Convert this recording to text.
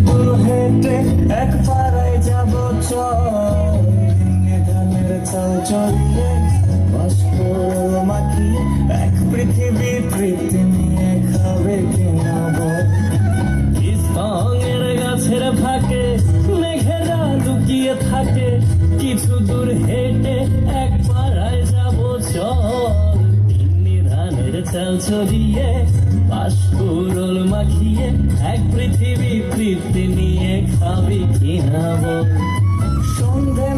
দূর হেঁটে এক পাড়ায় যাব চল, ধানের চাল চড়িয়ে বাষ্প মাখিয়ে এক পৃথিবী তৃপ্তি নিয়ে খাবে কিনা বল। স্তঙের গাছের ফাঁকে মেঘেরা লুকিয়ে থাকে, কিছু দূর হেঁটে এক পাড়ায় যাব চল, তিন্নি ধানের চাল ছড়িয়ে বাষ্পুরল মাখিয়ে এক পৃথিবী তৃপ্তি নিয়ে খাবি কিনা বল। সন্ধে